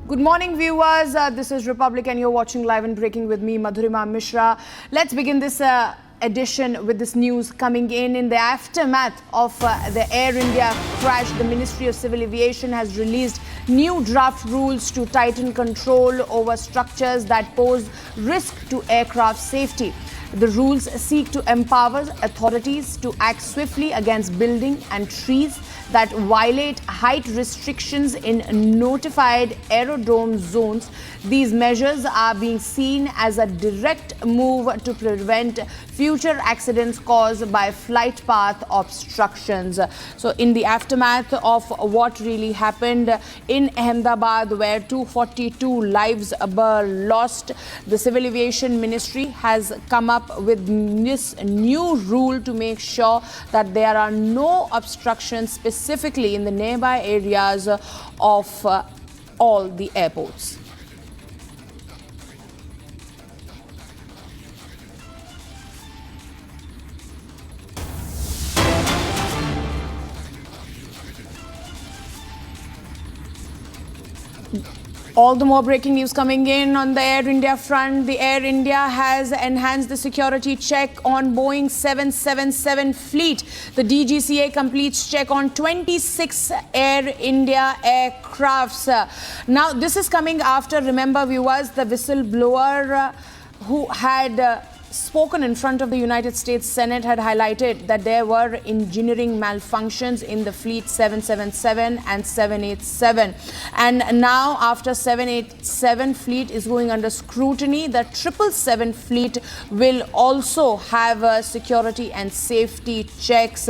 Good morning, viewers. This is Republic and you're watching Live and Breaking with me, Madhurima Mishra. Let's begin this edition with this news coming in the aftermath of the Air India crash. The Ministry of Civil Aviation has released new draft rules to tighten control over structures that pose risk to aircraft safety. The rules seek to empower authorities to act swiftly against buildings and trees that violate height restrictions in notified aerodrome zones. These measures are being seen as a direct move to prevent future accidents caused by flight path obstructions. So in the aftermath of what really happened in Ahmedabad, where 242 lives were lost, the Civil Aviation Ministry has come up with this new rule to make sure that there are no obstructions specifically in the nearby areas of all the airports. All the more breaking news coming in on the Air India front. The Air India has enhanced the security check on Boeing 777 fleet. The DGCA completes check on 26 Air India aircrafts. Now, this is coming after, remember viewers, the whistleblower who had spoken in front of the United States Senate had highlighted that there were engineering malfunctions in the fleet 777 and 787. And now, after 787 fleet is going under scrutiny, the 777 fleet will also have security and safety checks.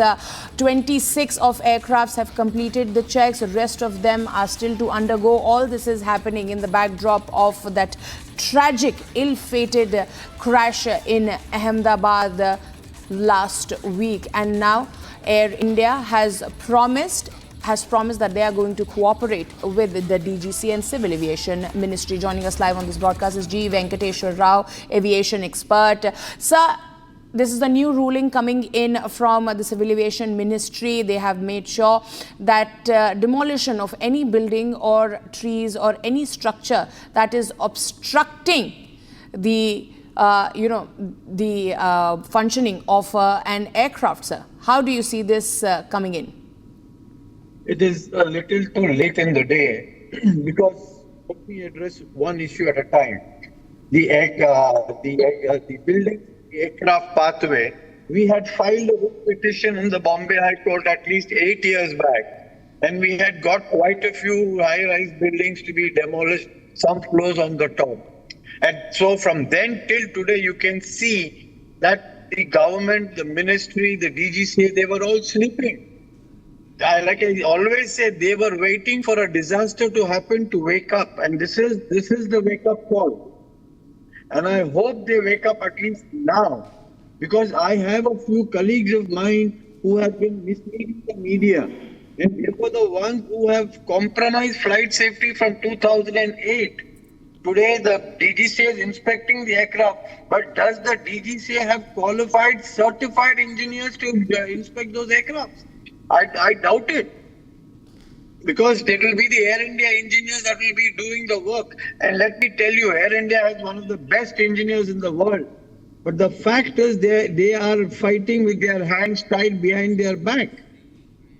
26 of aircrafts have completed the checks. The rest of them are still to undergo. All this is happening in the backdrop of that tragic, ill-fated crash in Ahmedabad last week. And now Air India has promised that they are going to cooperate with the DGCA and Civil Aviation Ministry. Joining us live on this broadcast is G. Venkateshwar Rao, aviation expert. Sir, this is the new ruling coming in from the Civil Aviation Ministry. They have made sure that demolition of any building or trees or any structure that is obstructing the functioning of an aircraft, sir. How do you see this coming in? It is a little too late in the day because let me address one issue at a time. The building aircraft pathway, we had filed a writ petition in the Bombay High Court at least 8 years back, and we had got quite a few high-rise buildings to be demolished, some floors on the top. And so from then till today, you can see that the government, the ministry, the DGCA, they were all sleeping. Like I always say, they were waiting for a disaster to happen to wake up, and this is the wake-up call. And I hope they wake up at least now, because I have a few colleagues of mine who have been misleading the media. And they were the ones who have compromised flight safety from 2008. Today, the DGCA is inspecting the aircraft. But does the DGCA have qualified, certified engineers to inspect those aircrafts? I doubt it. Because it will be the Air India engineers that will be doing the work. And let me tell you, Air India has one of the best engineers in the world. But the fact is they are fighting with their hands tied behind their back.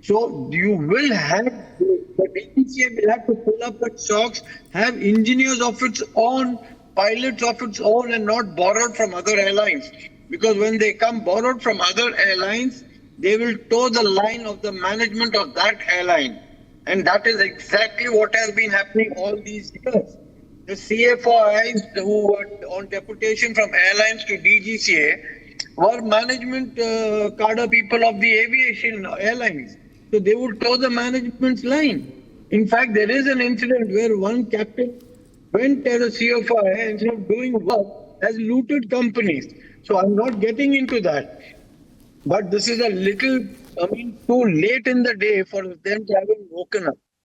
So you will have, the DGCA will have to pull up its socks, have engineers of its own, pilots of its own, and not borrowed from other airlines. Because when they come borrowed from other airlines, they will toe the line of the management of that airline. And that is exactly what has been happening all these years. The CFOIs who were on deputation from airlines to DGCA were management cadre people of the aviation airlines. So they would toe the management's line. In fact, there is an incident where one captain went as a CFOI, instead of doing work, has looted companies. So I'm not getting into that. But this is a little, too late in the day for them to have woken up.